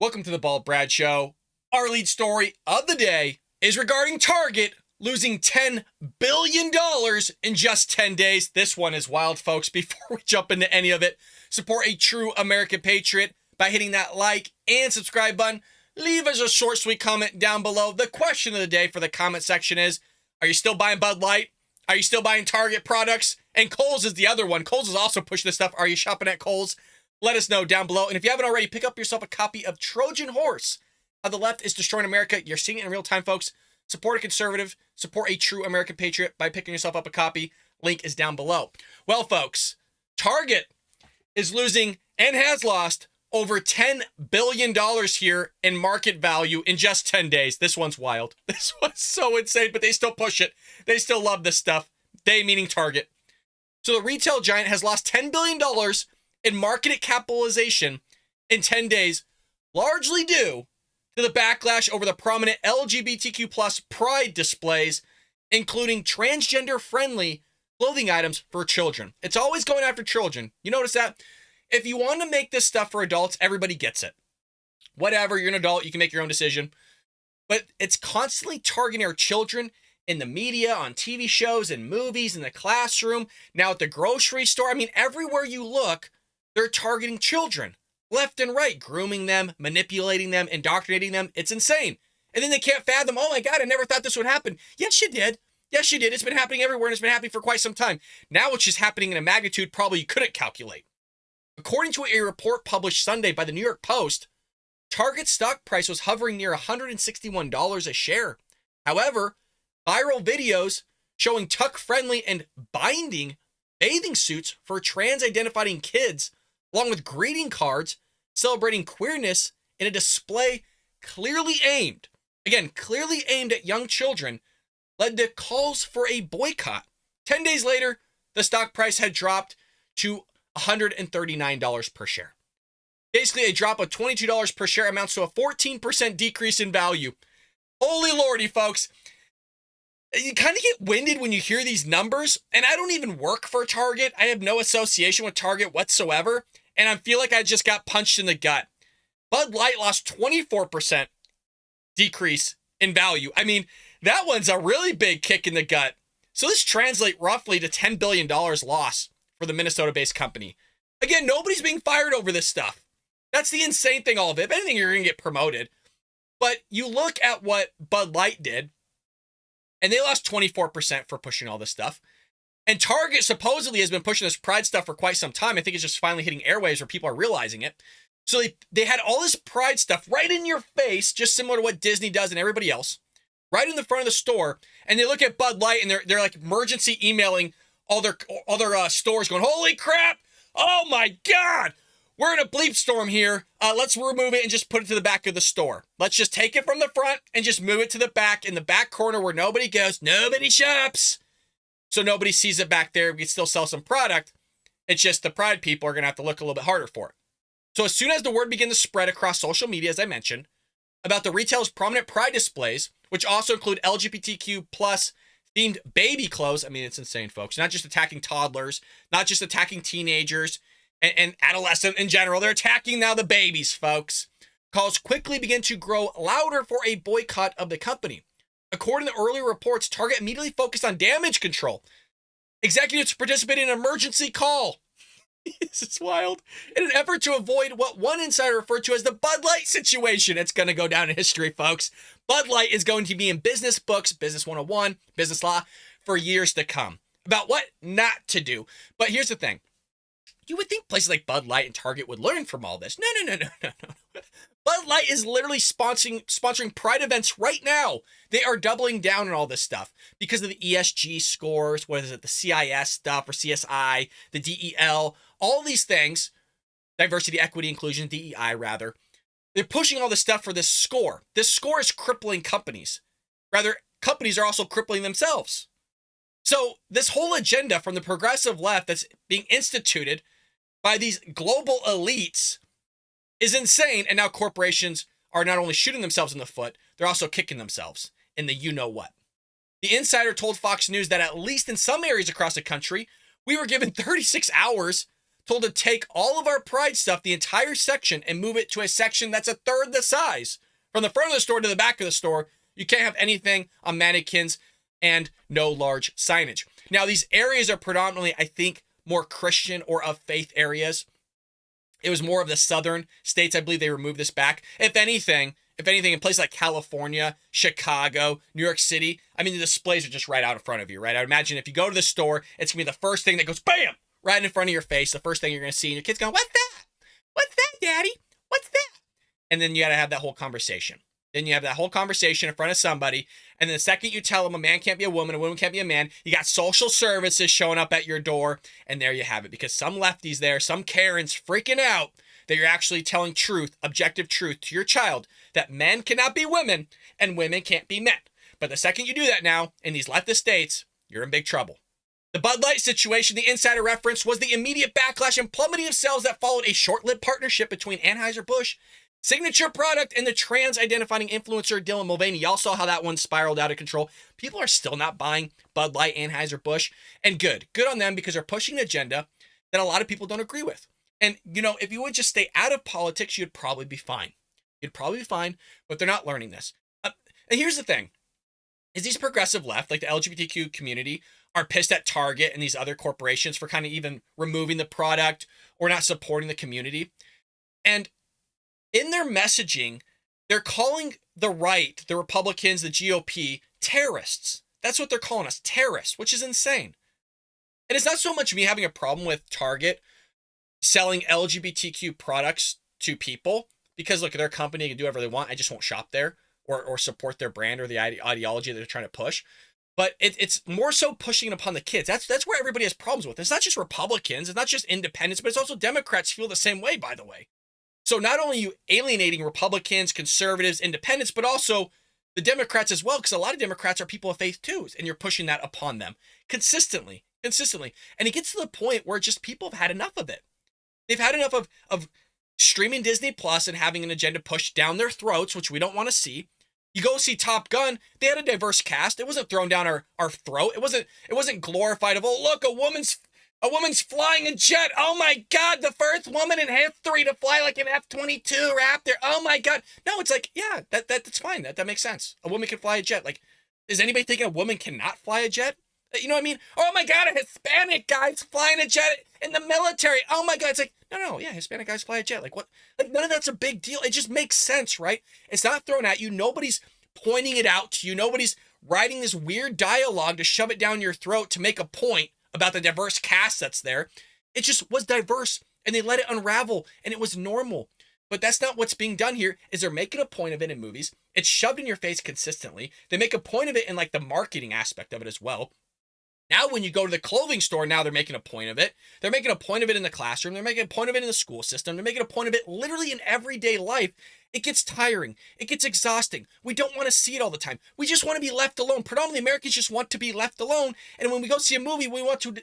Welcome to the Bald Brad Show. Our lead story of the day is regarding Target losing $10 billion in just 10 days. This one is wild, folks. Before we jump into any of it, support a true American patriot by hitting that like and subscribe button. Leave us a short, sweet comment down below. The question of the day for the comment section is, are you still buying Bud Light? Are you still buying Target products? And Kohl's is the other one. Kohl's is also pushing this stuff. Are you shopping at Kohl's? Let us know down below. And if you haven't already, pick up yourself a copy of Trojan Horse. How the Left is Destroying America. You're seeing it in real time, folks. Support a conservative. Support a true American patriot by picking yourself up a copy. Link is down below. Well, folks, Target is losing and has lost over $10 billion here in market value in just 10 days. This one's wild. This one's so insane, but they still push it. They still love this stuff. They meaning Target. So the retail giant has lost $10 billion in market capitalization in 10 days, largely due to the backlash over the prominent LGBTQ PRIDE displays, including transgender-friendly clothing items for children. It's always going after children. You notice that? If you want to make this stuff for adults, everybody gets it. Whatever, you're an adult, you can make your own decision. But it's constantly targeting our children in the media, on TV shows and movies, in the classroom, now at the grocery store. I mean, everywhere you look, they're targeting children left and right, grooming them, manipulating them, indoctrinating them. It's insane. And then they can't fathom, oh my God, I never thought this would happen. Yes, you did. Yes, you did. It's been happening everywhere, and it's been happening for quite some time. Now it's just happening in a magnitude probably you couldn't calculate. According to a report published Sunday by the New York Post, Target's stock price was hovering near $161 a share. However, viral videos showing tuck-friendly and binding bathing suits for trans-identifying kids, along with greeting cards celebrating queerness in a display clearly aimed at young children, led to calls for a boycott. 10 days later, the stock price had dropped to $139 per share. Basically, a drop of $22 per share amounts to a 14% decrease in value. Holy lordy, folks. You kind of get winded when you hear these numbers, and I don't even work for Target. I have no association with Target whatsoever, and I feel like I just got punched in the gut. Bud Light lost 24% decrease in value. I mean, that one's a really big kick in the gut. So this translates roughly to $10 billion loss for the Minnesota-based company. Again, nobody's being fired over this stuff. That's the insane thing, all of it. If anything, you're going to get promoted. But you look at what Bud Light did, and they lost 24% for pushing all this stuff. And Target supposedly has been pushing this Pride stuff for quite some time. I think it's just finally hitting airwaves where people are realizing it. So they had all this Pride stuff right in your face, just similar to what Disney does and everybody else, right in the front of the store. And they look at Bud Light and they're like emergency emailing all their stores going, holy crap, oh my God, we're in a bleep storm here. Let's remove it and just put it to the back of the store. Let's just take it from the front and just move it to the back, in the back corner where nobody goes, nobody shops. So nobody sees it back there. We can still sell some product. It's just the Pride people are going to have to look a little bit harder for it. So as soon as the word began to spread across social media, as I mentioned, about the retailer's prominent Pride displays, which also include LGBTQ themed baby clothes. I mean, it's insane, folks. Not just attacking toddlers, not just attacking teenagers and adolescents in general. They're attacking now the babies, folks. Calls quickly began to grow louder for a boycott of the company. According to earlier reports, Target immediately focused on damage control. Executives participated in an emergency call. This is wild. In an effort to avoid what one insider referred to as the Bud Light situation. It's going to go down in history, folks. Bud Light is going to be in business books, Business 101, business law, for years to come. About what not to do. But here's the thing. You would think places like Bud Light and Target would learn from all this. No. Bud Light is literally sponsoring Pride events right now. They are doubling down on all this stuff because of the ESG scores. What is it? The CIS stuff or CSI, the DEL, all these things, diversity, equity, inclusion, DEI rather. They're pushing all this stuff for this score. This score is crippling companies. Rather, companies are also crippling themselves. So this whole agenda from the progressive left that's being instituted by these global elites is insane. And now corporations are not only shooting themselves in the foot, they're also kicking themselves in the you-know-what. The insider told Fox News that at least in some areas across the country, we were given 36 hours told to take all of our Pride stuff, the entire section, and move it to a section that's a third the size. From the front of the store to the back of the store, you can't have anything on mannequins and no large signage. Now, these areas are predominantly, I think, more Christian or of faith areas. It was more of the southern states. I believe they removed this back. If anything, in places like California, Chicago, New York City, I mean, the displays are just right out in front of you, right? I would imagine if you go to the store, it's going to be the first thing that goes bam, right in front of your face. The first thing you're going to see, and your kid's going, "What's that? What's that, Daddy? What's that?" And then you got to have that whole conversation. Then you have that whole conversation in front of somebody. And then the second you tell them a man can't be a woman can't be a man, you got social services showing up at your door. And there you have it. Because some lefties there, some Karens freaking out that you're actually telling truth, objective truth to your child, that men cannot be women and women can't be men. But the second you do that now in these leftist states, you're in big trouble. The Bud Light situation, the insider reference, was the immediate backlash and plummeting of sales that followed a short-lived partnership between Anheuser-Busch signature product and the trans-identifying influencer Dylan Mulvaney. Y'all saw how that one spiraled out of control. People are still not buying Bud Light, Anheuser-Busch, and good on them, because they're pushing an agenda that a lot of people don't agree with. And, you know, if you would just stay out of politics, you'd probably be fine. But they're not learning this. And here's the thing, is these progressive left, like the LGBTQ community, are pissed at Target and these other corporations for kind of even removing the product or not supporting the community. And in their messaging, they're calling the right, the Republicans, the GOP, terrorists. That's what they're calling us, terrorists, which is insane. And it's not so much me having a problem with Target selling LGBTQ products to people, because look, their company can do whatever they want. I just won't shop there or support their brand or the ideology that they're trying to push. But it's more so pushing it upon the kids. That's where everybody has problems with. It's not just Republicans, it's not just independents, but it's also Democrats feel the same way, by the way. So not only are you alienating Republicans, conservatives, independents, but also the Democrats as well, because a lot of Democrats are people of faith too, and you're pushing that upon them consistently. And it gets to the point where just people have had enough of it. They've had enough of streaming Disney Plus and having an agenda pushed down their throats, which we don't want to see. You go see Top Gun, they had a diverse cast. It wasn't thrown down our throat. It wasn't glorified of, oh, look, a woman's flying a jet. Oh my God, the first woman in history to fly like an F-22 Raptor. Oh my God. No, it's like, yeah, that's fine. That makes sense. A woman can fly a jet. Like, is anybody thinking a woman cannot fly a jet? You know what I mean? Oh my God, a Hispanic guy's flying a jet in the military. Oh my God. It's like, no, yeah, Hispanic guys fly a jet. Like, what? Like, none of that's a big deal. It just makes sense, right? It's not thrown at you. Nobody's pointing it out to you. Nobody's writing this weird dialogue to shove it down your throat to make a point about the diverse cast that's there. It just was diverse, and they let it unravel, and it was normal. But that's not what's being done here. Is they're making a point of it in movies. It's shoved in your face consistently. They make a point of it in like the marketing aspect of it as well. Now, when you go to the clothing store, now they're making a point of it. They're making a point of it in the classroom. They're making a point of it in the school system. They're making a point of it literally in everyday life. It gets tiring. It gets exhausting. We don't want to see it all the time. We just want to be left alone. Predominantly, Americans just want to be left alone. And when we go see a movie, we want to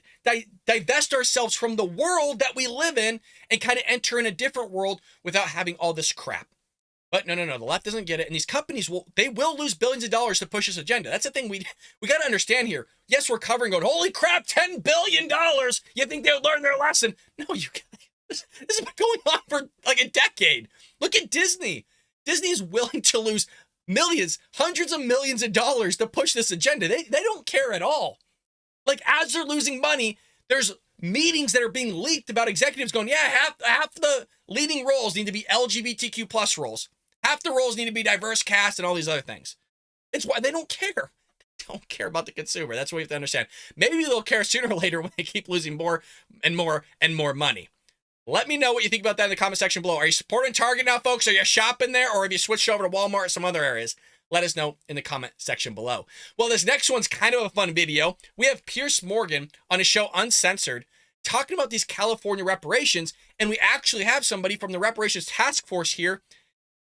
divest ourselves from the world that we live in and kind of enter in a different world without having all this crap. But no, the left doesn't get it. And these companies will lose billions of dollars to push this agenda. That's the thing we got to understand here. Yes, we're covering going, holy crap, $10 billion. You think they'll learn their lesson? No, you guys. This has been going on for like a decade. Look at Disney. Disney is willing to lose millions, hundreds of millions of dollars to push this agenda. They don't care at all. Like, as they're losing money, there's meetings that are being leaked about executives going, yeah, half the leading roles need to be LGBTQ plus roles. Half the roles need to be diverse cast and all these other things. It's why they don't care. They don't care about the consumer. That's what we have to understand. Maybe they'll care sooner or later when they keep losing more and more and more money. Let me know what you think about that in the comment section below. Are you supporting Target now, folks? Are you shopping there, or have you switched over to Walmart or some other areas? Let us know in the comment section below. Well, this next one's kind of a fun video. We have Piers Morgan on his show Uncensored talking about these California reparations, and we actually have somebody from the Reparations Task Force here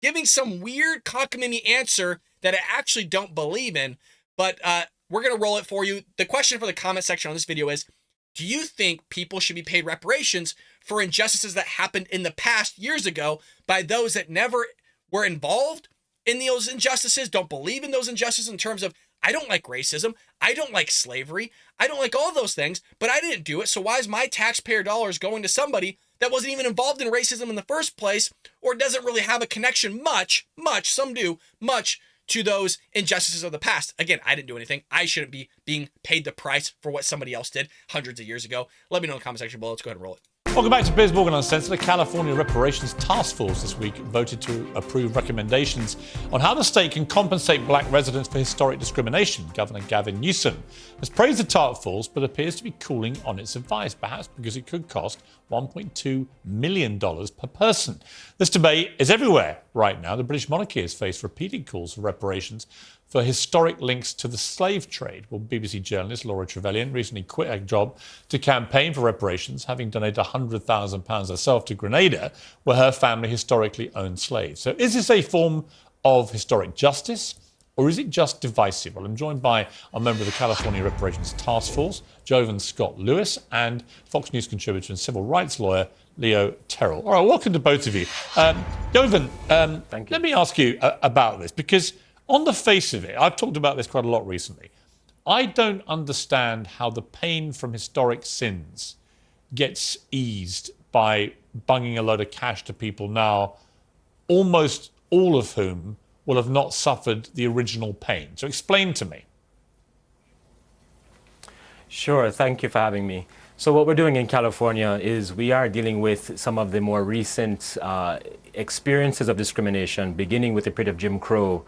giving some weird cockamamie answer that I actually don't believe in, but we're going to roll it for you. The question for the comment section on this video is, do you think people should be paid reparations for injustices that happened in the past years ago by those that never were involved in those injustices, don't believe in those injustices in terms of I don't like racism. I don't like slavery. I don't like all those things, but I didn't do it. So why is my taxpayer dollars going to somebody that wasn't even involved in racism in the first place, or doesn't really have a connection much, some do, much to those injustices of the past? Again, I didn't do anything. I shouldn't be being paid the price for what somebody else did hundreds of years ago. Let me know in the comment section below. Let's go ahead and roll it. Welcome back to Piers Morgan Uncensored. The California Reparations Task Force this week voted to approve recommendations on how the state can compensate black residents for historic discrimination. Governor Gavin Newsom has praised the task force, but appears to be cooling on its advice, perhaps because it could cost $1.2 million per person. This debate is everywhere right now. The British monarchy has faced repeated calls for reparations for historic links to the slave trade. Well, BBC journalist Laura Trevelyan recently quit her job to campaign for reparations, having donated £100,000 herself to Grenada, where her family historically owned slaves. So is this a form of historic justice, or is it just divisive? Well, I'm joined by a member of the California Reparations Task Force, Jovan Scott Lewis, and Fox News contributor and civil rights lawyer Leo Terrell. All right, welcome to both of you. Jovan, let me ask you about this, because on the face of it, I've talked about this quite a lot recently. I don't understand how the pain from historic sins gets eased by bunging a load of cash to people now, almost all of whom will have not suffered the original pain. So explain to me. Sure, thank you for having me. So what we're doing in California is we are dealing with some of the more recent experiences of discrimination, beginning with the period of Jim Crow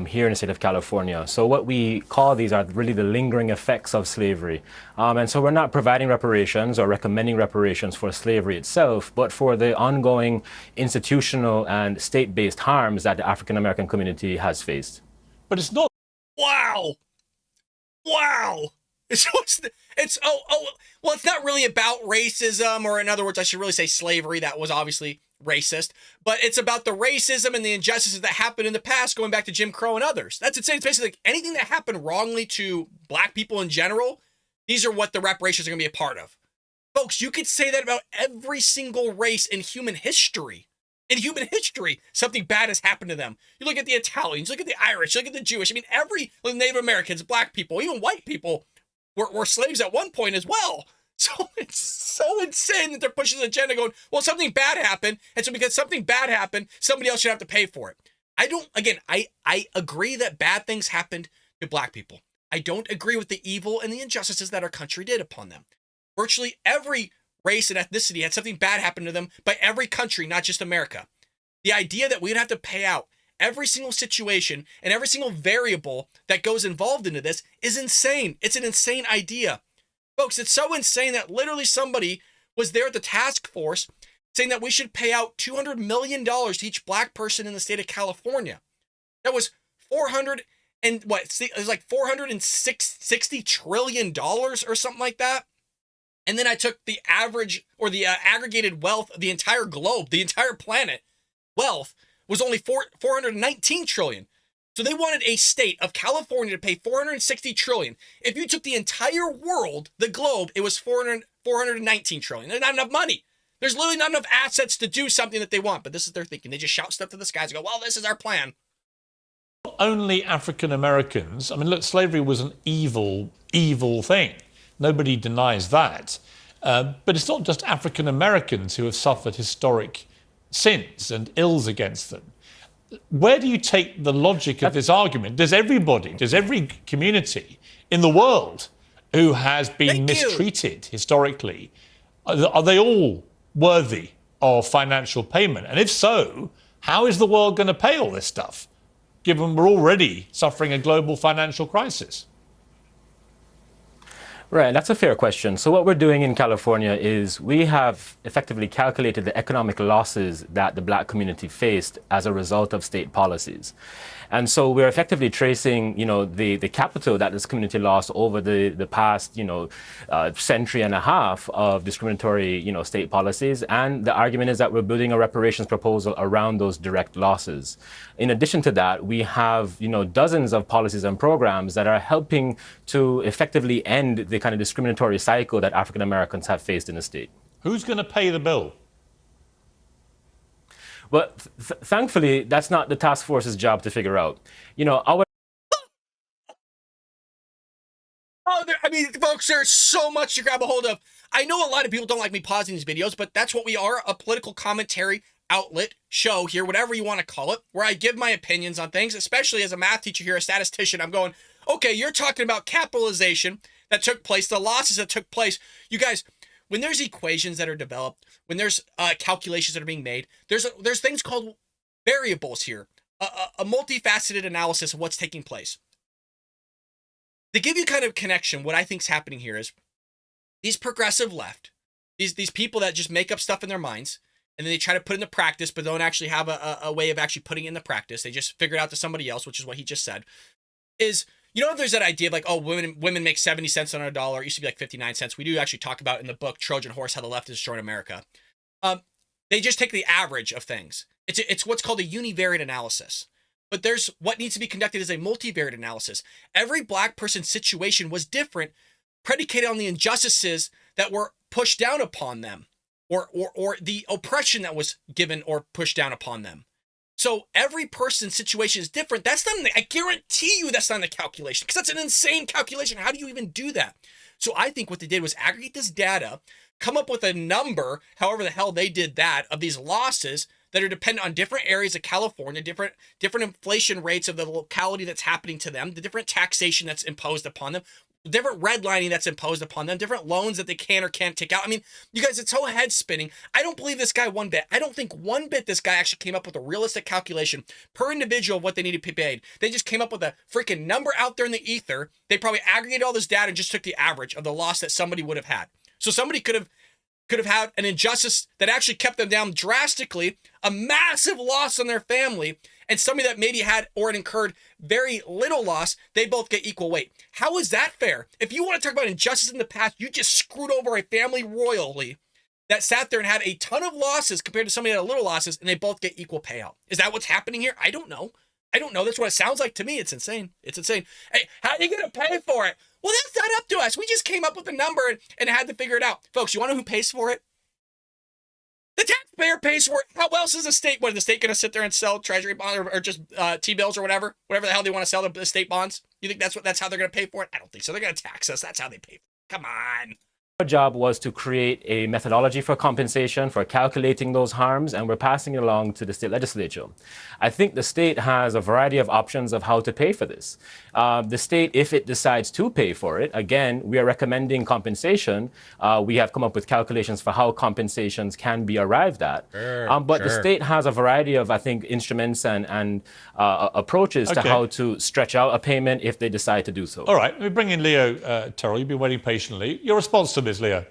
here in the state of California. So what we call these are really the lingering effects of slavery. And so we're not providing reparations or recommending reparations for slavery itself, but for the ongoing institutional and state-based harms that the African-American community has faced. But it's not. Wow. Well, it's not really about racism, or in other words, I should really say slavery. That was obviously racist, but it's about the racism and the injustices that happened in the past, going back to Jim Crow and others. That's insane. It's basically like anything that happened wrongly to black people in general. These are what the reparations are going to be a part of. Folks, you could say that about every single race in human history. In human history, something bad has happened to them. You look at the Italians, look at the Irish, look at the Jewish. I mean, every Native Americans, black people, even white people were slaves at one point as well. So it's so insane that they're pushing the agenda going, well, something bad happened, and so because something bad happened, somebody else should have to pay for it. I agree that bad things happened to black people. I don't agree with the evil and the injustices that our country did upon them. Virtually every race and ethnicity had something bad happen to them by every country, not just America. The idea that we'd have to pay out every single situation and every single variable that goes involved into this is insane. It's an insane idea. Folks, it's so insane that literally somebody was there at the task force saying that we should pay out $200 million to each black person in the state of California. That was it was like $460 trillion or something like that. And then I took the average or the aggregated wealth of the entire globe, the entire planet wealth was only 419 trillion. So they wanted a state of California to pay 460 trillion. If you took the entire world, the globe, it was 419 trillion. There's not enough money. There's literally not enough assets to do something that they want. But this is their thinking. They just shout stuff to the skies and go, well, this is our plan. Not only African Americans. I mean, look, slavery was an evil, evil thing. Nobody denies that. But it's not just African Americans who have suffered historic sins and ills against them. Where do you take the logic of this argument? Does every community in the world who has been mistreated historically, are they all worthy of financial payment? And if so, how is the world going to pay all this stuff, given we're already suffering a global financial crisis? Right, that's a fair question. So what we're doing in California is we have effectively calculated the economic losses that the black community faced as a result of state policies. And so we're effectively tracing, the capital that this community lost over the past, century and a half of discriminatory, state policies. And the argument is that we're building a reparations proposal around those direct losses. In addition to that, we have, dozens of policies and programs that are helping to effectively end the kind of discriminatory cycle that African Americans have faced in the state. Who's going to pay the bill? Well, thankfully, that's not the task force's job to figure out. Our I mean, folks, there's so much to grab a hold of. I know a lot of people don't like me pausing these videos, but that's what we are, a political commentary outlet, show here, whatever you want to call it, where I give my opinions on things, especially as a math teacher here, a statistician. I'm going, okay, you're talking about capitalization that took place, the losses that took place. You guys, when there's equations that are developed, when there's calculations that are being made, there's things called variables here, a multifaceted analysis of what's taking place. To give you kind of connection, what I think's happening here is these progressive left, these people that just make up stuff in their minds, and then they try to put it into practice, but don't actually have a way of actually putting it into practice. They just figure it out to somebody else, which is what he just said. Is, you know, there's that idea of like, oh, women make 70 cents on a dollar. It used to be like 59 cents. We do actually talk about in the book Trojan Horse how the left is destroying America. They just take the average of things. It's what's called a univariate analysis. But there's what needs to be conducted as a multivariate analysis. Every black person's situation was different, predicated on the injustices that were pushed down upon them, or the oppression that was given or pushed down upon them. So every person's situation is different. That's not, I guarantee you that's not in the calculation, because that's an insane calculation. How do you even do that? So I think what they did was aggregate this data, come up with a number, however the hell they did that, of these losses that are dependent on different areas of California, different inflation rates of the locality that's happening to them, the different taxation that's imposed upon them, different redlining that's imposed upon them, different loans that they can or can't take out. I mean, you guys, it's so head spinning. I don't believe this guy one bit. I don't think one bit this guy actually came up with a realistic calculation per individual of what they need to be paid. They just came up with a freaking number out there in the ether. They probably aggregated all this data and just took the average of the loss that somebody would have had. So somebody could have had an injustice that actually kept them down drastically, a massive loss on their family, and somebody that maybe had or had incurred very little loss, they both get equal weight. How is that fair? If you want to talk about injustice in the past, you just screwed over a family royally that sat there and had a ton of losses compared to somebody that had little losses, and they both get equal payout. Is that what's happening here? I don't know. That's what it sounds like to me. It's insane. It's insane. Hey, how are you going to pay for it? Well, that's not up to us. We just came up with a number and had to figure it out. Folks, you want to know who pays for it? The taxpayer pays for it. How else is the state? What, is the state going to sit there and sell treasury bonds or just T-bills or whatever the hell they want to sell, the state bonds? You think that's how they're going to pay for it? I don't think so. They're going to tax us. That's how they pay for it. Come on. Our job was to create a methodology for compensation, for calculating those harms, and we're passing it along to the state legislature. I think the state has a variety of options of how to pay for this. The state, if it decides to pay for it, again, we are recommending compensation. We have come up with calculations for how compensations can be arrived at. But the state has a variety of, I think, instruments and approaches to how to stretch out a payment if they decide to do so. All right, we bring in Leo Terrell. You've been waiting patiently. Your response to this, Leo?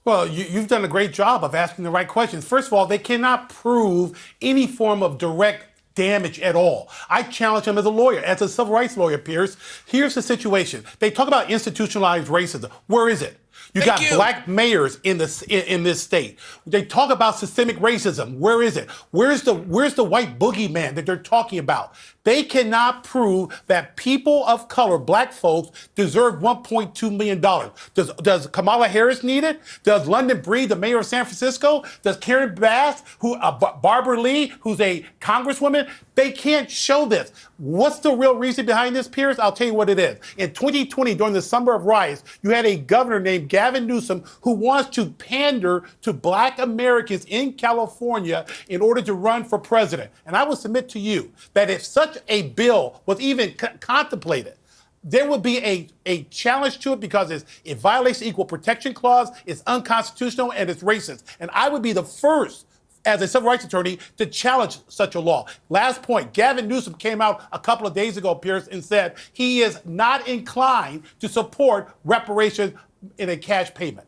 Well, you've done a great job of asking the right questions. First of all, they cannot prove any form of direct damage at all. I challenge him as a lawyer, as a civil rights lawyer, Piers. Here's the situation. They talk about institutionalized racism. Where is it? You got black mayors in this state. They talk about systemic racism. Where is it? Where's the white boogeyman that they're talking about? They cannot prove that people of color, black folks, deserve $1.2 million. Does Kamala Harris need it? Does London Breed, the mayor of San Francisco? Does Karen Bass, Barbara Lee, who's a congresswoman? They can't show this. What's the real reason behind this, Piers? I'll tell you what it is. In 2020, during the summer of riots, you had a governor named Gavin Newsom who wants to pander to black Americans in California in order to run for president. And I will submit to you that if such a bill was even contemplated, there would be a challenge to it because it violates the Equal Protection Clause, it's unconstitutional, and it's racist. And I would be the first, as a civil rights attorney, to challenge such a law. Last point, Gavin Newsom came out a couple of days ago, Piers, and said he is not inclined to support reparations in a cash payment.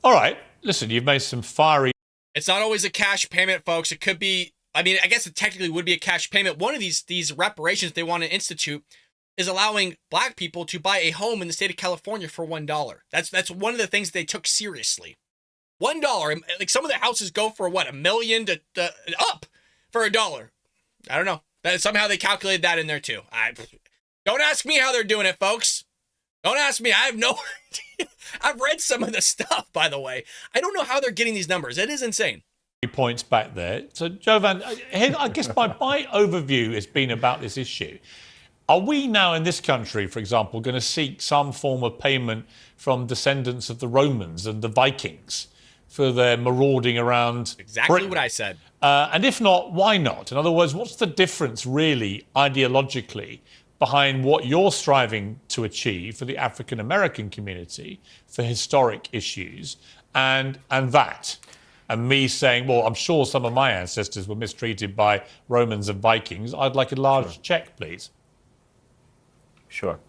All right, listen, you've made some fiery... It's not always a cash payment, folks. It could be, I mean, I guess it technically would be a cash payment. One of these reparations they want to institute is allowing black people to buy a home in the state of California for $1. That's one of the things they took seriously. $1. Like some of the houses go for what, $1 million to up for $1. I don't know. Somehow they calculated that in there too. Don't ask me how they're doing it, folks. Don't ask me. I have no idea. I've read some of the stuff, by the way. I don't know how they're getting these numbers. It is insane. Points back there. So, Jovan, I guess my overview has been about this issue. Are we now in this country, for example, going to seek some form of payment from descendants of the Romans and the Vikings for their marauding around Exactly Britain? what I said. And if not, why not? In other words, what's the difference really ideologically behind what you're striving to achieve for the African American community for historic issues and that? And me saying, well, I'm sure some of my ancestors were mistreated by Romans and Vikings. I'd like a large check, please. Sure.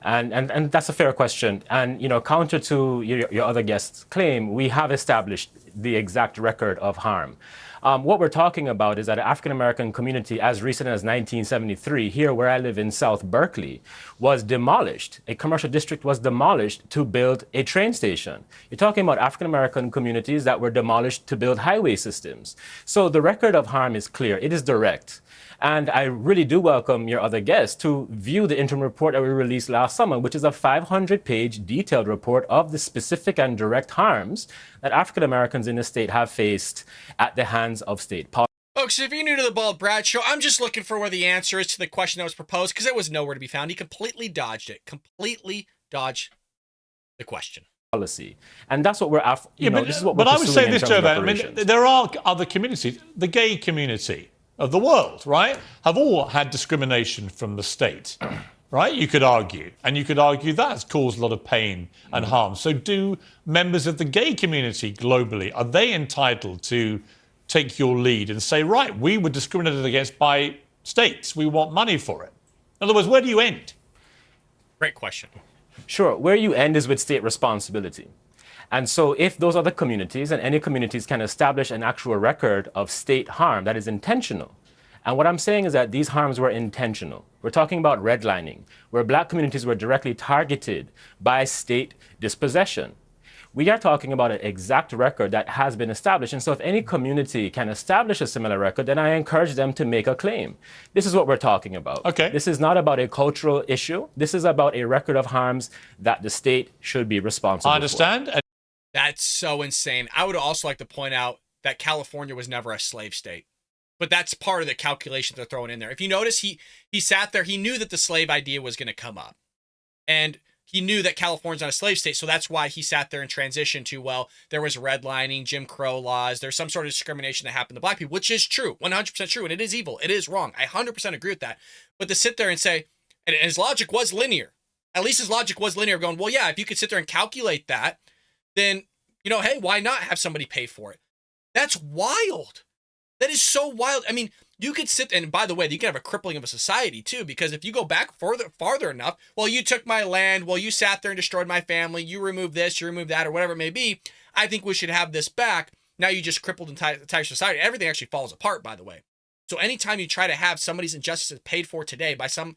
And that's a fair question. And, counter to your other guest's claim, we have established the exact record of harm. What we're talking about is that the African-American community, as recent as 1973, here where I live in South Berkeley, was demolished. A commercial district was demolished to build a train station. You're talking about African-American communities that were demolished to build highway systems. So the record of harm is clear. It is direct. And I really do welcome your other guests to view the interim report that we released last summer, which is a 500-page detailed report of the specific and direct harms that African Americans in the state have faced at the hands of state policy. Folks, if you're new to the Bald Brad Show, I'm just looking for where the answer is to the question that was proposed, because it was nowhere to be found. He completely dodged it. Completely dodged the question. Policy. And that's what we're after. This is what we're But I would say pursuing this, in terms of Jovan. I mean, reparations. there are other communities. The gay community of the world, right, have all had discrimination from the state, right? You could argue. And you could argue that's caused a lot of pain and harm. So do members of the gay community globally, are they entitled to take your lead and say, right, we were discriminated against by states. We want money for it. In other words, where do you end? Great question. Sure. Where you end is with state responsibility. And so if those other communities and any communities can establish an actual record of state harm that is intentional, and what I'm saying is that these harms were intentional. We're talking about redlining, where black communities were directly targeted by state dispossession. We are talking about an exact record that has been established. And so if any community can establish a similar record, then I encourage them to make a claim. This is what we're talking about. Okay. This is not about a cultural issue. This is about a record of harms that the state should be responsible for. I understand. That's so insane. I would also like to point out that California was never a slave state. But that's part of the calculation they're throwing in there. If you notice, he sat there. He knew that the slave idea was going to come up. And he knew that California's not a slave state. So that's why he sat there and transitioned to, well, there was redlining, Jim Crow laws. There's some sort of discrimination that happened to black people, which is true, 100% true. And it is evil. It is wrong. I 100% agree with that. But to sit there and say, and his logic was linear. At least his logic was linear, going, well, yeah, if you could sit there and calculate that, then, hey, why not have somebody pay for it? That's wild. That is so wild. I mean, you could sit, and by the way, you can have a crippling of a society too, because if you go back farther enough, well, you took my land, well, you sat there and destroyed my family, you removed this, you removed that, or whatever it may be, I think we should have this back. Now you just crippled entire society. Everything actually falls apart, by the way. So anytime you try to have somebody's injustices paid for today by some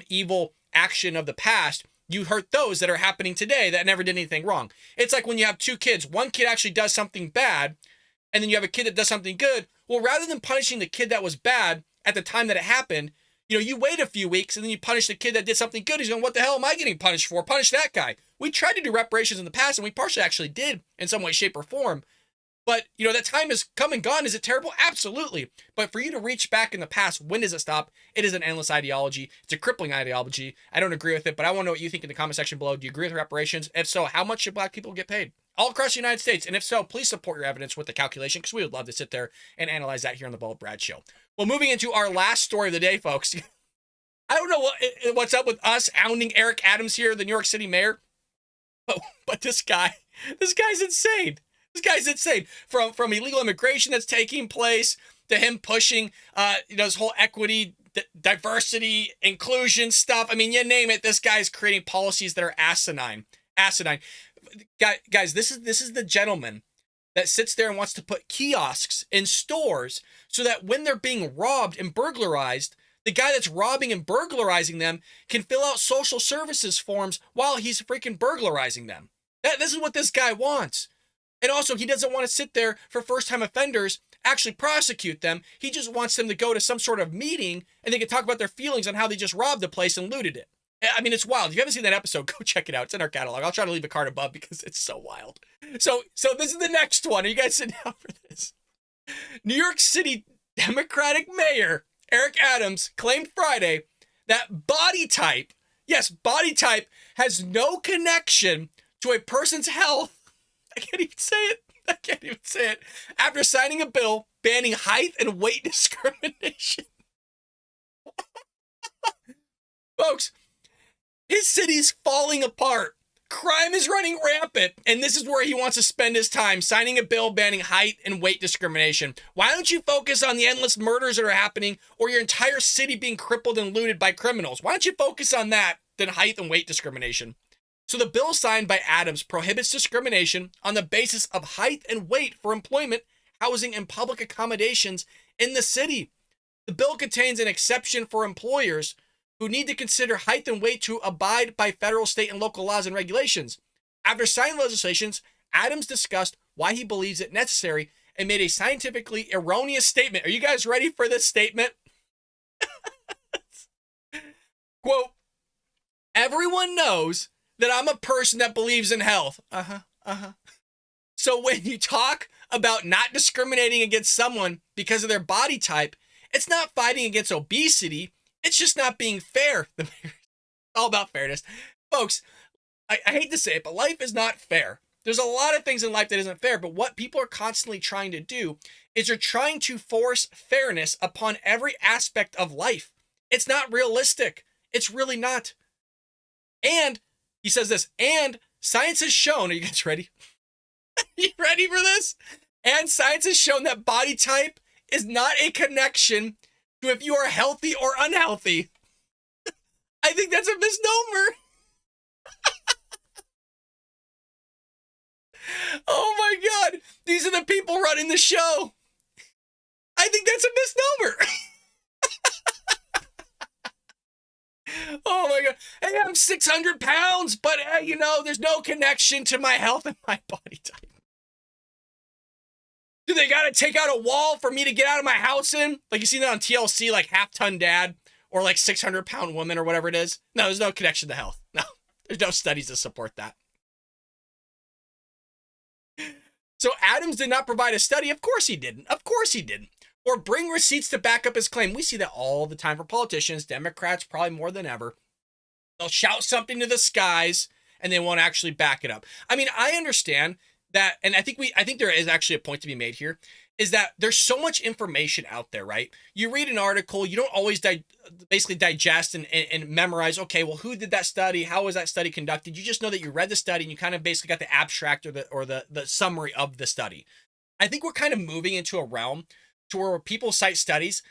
evil action of the past, you hurt those that are happening today that never did anything wrong. It's like when you have two kids, one kid actually does something bad, and then you have a kid that does something good. Well, rather than punishing the kid that was bad at the time that it happened, you wait a few weeks and then you punish the kid that did something good. He's going, what the hell am I getting punished for? Punish that guy. We tried to do reparations in the past, and we partially actually did in some way, shape, or form. But, that time has come and gone. Is it terrible? Absolutely. But for you to reach back in the past, when does it stop? It is an endless ideology. It's a crippling ideology. I don't agree with it, but I want to know what you think in the comment section below. Do you agree with reparations? If so, how much should black people get paid? All across the United States. And if so, please support your evidence with the calculation, because we would love to sit there and analyze that here on the Bald Brad Show. Well, moving into our last story of the day, folks. I don't know what's up with us hounding Eric Adams here, the New York City mayor. But this guy's insane. This guy's insane. From illegal immigration that's taking place to him pushing, this whole equity, diversity, inclusion stuff. I mean, you name it. This guy's creating policies that are asinine. Guys, this is the gentleman that sits there and wants to put kiosks in stores so that when they're being robbed and burglarized, the guy that's robbing and burglarizing them can fill out social services forms while he's freaking burglarizing them. This is what this guy wants. And also, he doesn't want to sit there for first-time offenders, actually prosecute them. He just wants them to go to some sort of meeting and they can talk about their feelings on how they just robbed the place and looted it. I mean, it's wild. If you haven't seen that episode, go check it out. It's in our catalog. I'll try to leave a card above because it's so wild. So this is the next one. Are you guys sitting down for this? New York City Democratic Mayor Eric Adams claimed Friday that body type, yes, body type has no connection to a person's health. I can't even say it. After signing a bill banning height and weight discrimination. Folks, his city's falling apart. Crime is running rampant, and this is where he wants to spend his time, signing a bill banning height and weight discrimination. Why don't you focus on the endless murders that are happening or your entire city being crippled and looted by criminals? Why don't you focus on that than height and weight discrimination? So the bill signed by Adams prohibits discrimination on the basis of height and weight for employment, housing, and public accommodations in the city. The bill contains an exception for employers who need to consider height and weight to abide by federal, state, and local laws and regulations. After signing legislations, Adams discussed why he believes it necessary and made a scientifically erroneous statement. Are you guys ready for this statement? Quote, everyone knows that I'm a person that believes in health. So when you talk about not discriminating against someone because of their body type, it's not fighting against obesity. It's just not being fair. It's all about fairness. Folks, I hate to say it, but life is not fair. There's a lot of things in life that isn't fair, but what people are constantly trying to do is they're trying to force fairness upon every aspect of life. It's not realistic. It's really not. And he says this, and science has shown, are you guys ready? You ready for this? And science has shown that body type is not a connection to if you are healthy or unhealthy. I think that's a misnomer. Oh my God. These are the people running the show. I think that's a misnomer. Oh my God. Hey, I'm 600 pounds, but there's no connection to my health and my body type. Do they got to take out a wall for me to get out of my house in? Like you see that on TLC, like half-ton dad or like 600-pound woman or whatever it is. No, there's no connection to health. No, there's no studies to support that. So Adams did not provide a study. Of course he didn't. Or bring receipts to back up his claim. We see that all the time for politicians, Democrats probably more than ever. They'll shout something to the skies and they won't actually back it up. I mean, I understand that, and I think there is actually a point to be made here, is that there's so much information out there, right? You read an article, you don't always basically digest and memorize, okay, well, who did that study? How was that study conducted? You just know that you read the study and you kind of basically got the abstract or the summary of the study. I think we're kind of moving into a realm to where people cite studies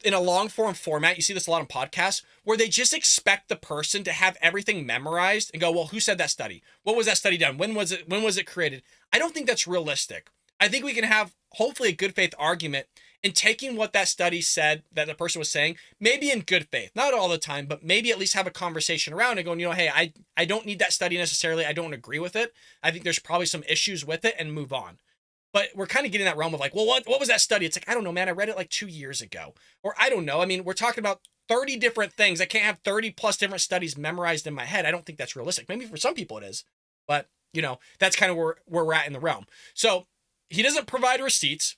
in a long form format. You see this a lot on podcasts where they just expect the person to have everything memorized and go, well, who said that study? What was that study done? When was it created? I don't think that's realistic. I think we can have hopefully a good faith argument in taking what that study said that the person was saying, maybe in good faith, not all the time, but maybe at least have a conversation around and going, hey, I don't need that study necessarily. I don't agree with it. I think there's probably some issues with it and move on. But we're kind of getting that realm of like, well, what was that study? It's like, I don't know, man. I read it like 2 years ago. Or I don't know. I mean, we're talking about 30 different things. I can't have 30 plus different studies memorized in my head. I don't think that's realistic. Maybe for some people it is. But, that's kind of where we're at in the realm. So he doesn't provide receipts.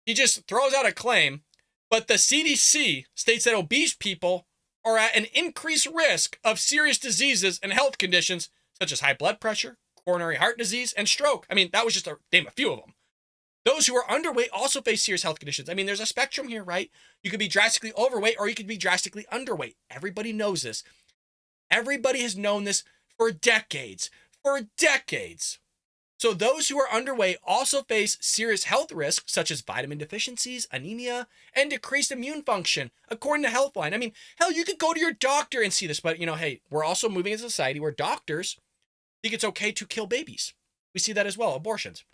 He just throws out a claim. But the CDC states that obese people are at an increased risk of serious diseases and health conditions such as high blood pressure, coronary heart disease, and stroke. I mean, that was just to name a few of them. Those who are underweight also face serious health conditions. I mean, there's a spectrum here, right? You could be drastically overweight or you could be drastically underweight. Everybody knows this. Everybody has known this for decades. So those who are underweight also face serious health risks such as vitamin deficiencies, anemia, and decreased immune function, according to Healthline. I mean, hell, you could go to your doctor and see this, but hey, we're also moving as a society where doctors think it's okay to kill babies. We see that as well, abortions.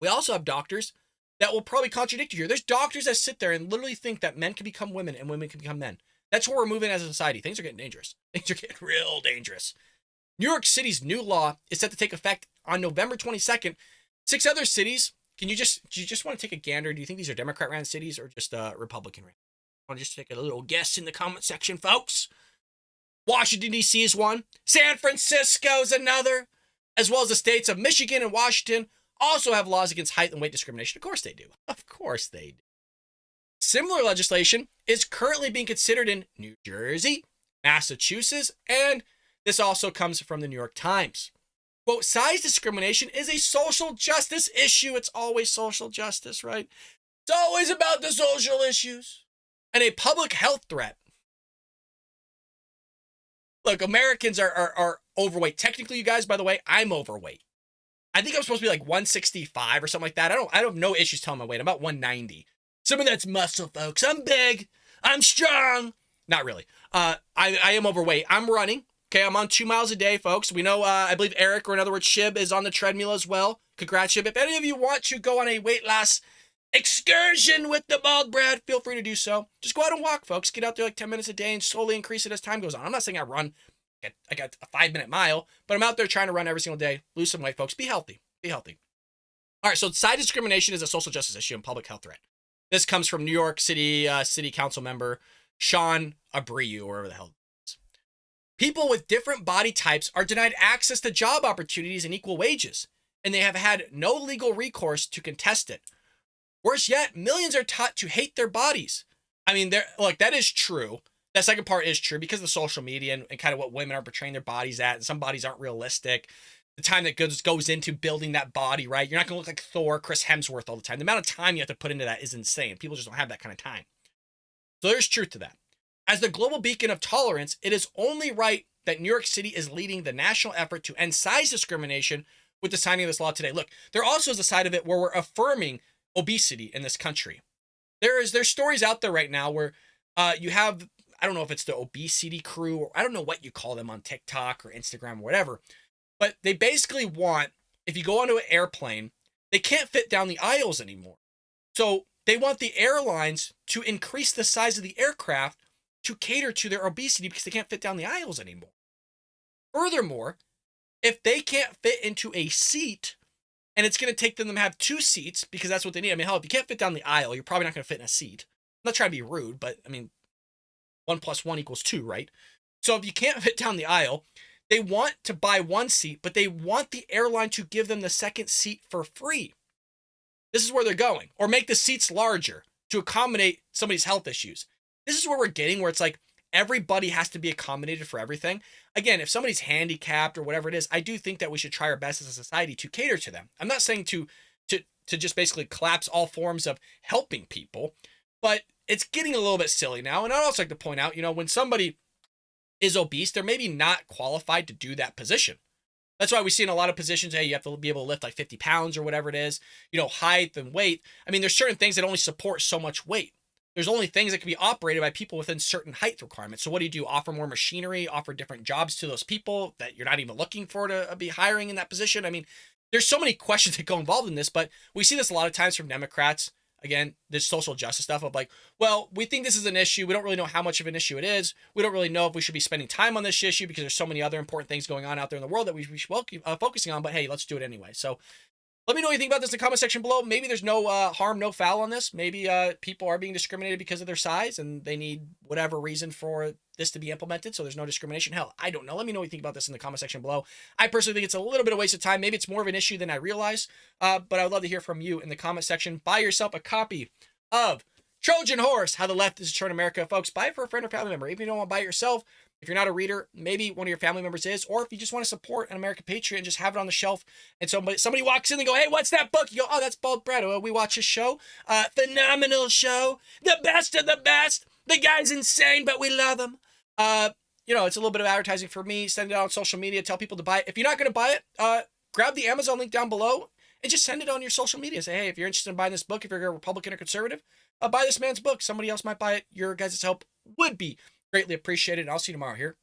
We also have doctors that will probably contradict you here. There's doctors that sit there and literally think that men can become women and women can become men. That's where we're moving as a society. Things are getting dangerous. Things are getting real dangerous. New York City's new law is set to take effect on November 22nd. 6 other cities. Do you just want to take a gander? Do you think these are Democrat-ran cities or just Republican-ran? Want to just take a little guess in the comment section, folks? Washington, D.C. is one. San Francisco's another. As well as the states of Michigan and Washington also have laws against height and weight discrimination. Of course they do. Similar legislation is currently being considered in New Jersey, Massachusetts, and this also comes from the New York Times. Quote, size discrimination is a social justice issue. It's always social justice, right? It's always about the social issues. And a public health threat. Look, Americans are overweight. Technically, you guys, by the way, I'm overweight. I think I'm supposed to be like 165 or something like that. I have no issues telling my weight. I'm about 190. Some of that's muscle, folks. I'm big. I'm strong. Not really. I am overweight. I'm running. Okay, I'm on 2 miles a day, folks. We know, I believe Eric, or in other words, Shib, is on the treadmill as well. Congrats, Shib. If any of you want to go on a weight loss excursion with the bald Brad, feel free to do so. Just go out and walk, folks. Get out there like 10 minutes a day and slowly increase it as time goes on. I'm not saying I run. I got a 5-minute mile, but I'm out there trying to run every single day. Lose some weight, folks. Be healthy. Be healthy. All right, so size discrimination is a social justice issue and public health threat. This comes from New York City City Council member Sean Abreu, or whatever the hell. People with different body types are denied access to job opportunities and equal wages, and they have had no legal recourse to contest it. Worse yet, millions are taught to hate their bodies. I mean, look, that is true. That second part is true because of the social media and kind of what women are portraying their bodies at, and some bodies aren't realistic. The time that goes into building that body, right? You're not going to look like Thor, Chris Hemsworth all the time. The amount of time you have to put into that is insane. People just don't have that kind of time. So there's truth to that. As the global beacon of tolerance, it is only right that New York City is leading the national effort to end size discrimination with the signing of this law today. Look, there also is a side of it where we're affirming obesity in this country. There's stories out there right now where you have, I don't know if it's the obesity crew, or I don't know what you call them on TikTok or Instagram or whatever, but they basically want, if you go onto an airplane, they can't fit down the aisles anymore. So they want the airlines to increase the size of the aircraft to cater to their obesity because they can't fit down the aisles anymore. Furthermore, if they can't fit into a seat, and it's going to take them to have 2 seats because that's what they need. I mean, hell, if you can't fit down the aisle, you're probably not going to fit in a seat. I'm not trying to be rude, but I mean, 1 + 1 = 2, right? So if you can't fit down the aisle, they want to buy 1 seat, but they want the airline to give them the second seat for free. This is where they're going. Or make the seats larger to accommodate somebody's health issues. This is where we're getting, where it's like everybody has to be accommodated for everything. Again, if somebody's handicapped or whatever it is, I do think that we should try our best as a society to cater to them. I'm not saying to just basically collapse all forms of helping people, but it's getting a little bit silly now. And I'd also like to point out, when somebody is obese, they're maybe not qualified to do that position. That's why we see in a lot of positions, hey, you have to be able to lift like 50 pounds or whatever it is, height and weight. I mean, there's certain things that only support so much weight. There's only things that can be operated by people within certain height requirements. So what do? Offer more machinery, offer different jobs to those people that you're not even looking for to be hiring in that position. I mean, there's so many questions that go involved in this, but we see this a lot of times from Democrats. Again, this social justice stuff of like, well, we think this is an issue. We don't really know how much of an issue it is. We don't really know if we should be spending time on this issue because there's so many other important things going on out there in the world that we should be focusing on. But hey, let's do it anyway. So let me know what you think about this in the comment section below. Maybe there's no harm, no foul on this. Maybe people are being discriminated because of their size and they need whatever reason for this to be implemented. So there's no discrimination. Hell, I don't know. Let me know what you think about this in the comment section below. I personally think it's a little bit of a waste of time. Maybe it's more of an issue than I realize. But I would love to hear from you in the comment section. Buy yourself a copy of Trojan Horse, How the Left is Destroying America. Folks, buy it for a friend or family member. Even if you don't want to buy it yourself, if you're not a reader, maybe one of your family members is, or if you just want to support an American patriot and just have it on the shelf, and somebody walks in and go, hey, what's that book? You go, oh, that's Bald Brad. We watch his show. Phenomenal show. The best of the best. The guy's insane, but we love him. It's a little bit of advertising for me. Send it out on social media. Tell people to buy it. If you're not going to buy it, grab the Amazon link down below and just send it on your social media. Say, hey, if you're interested in buying this book, if you're a Republican or conservative, buy this man's book. Somebody else might buy it. Your guys' help would be greatly appreciated. And I'll see you tomorrow here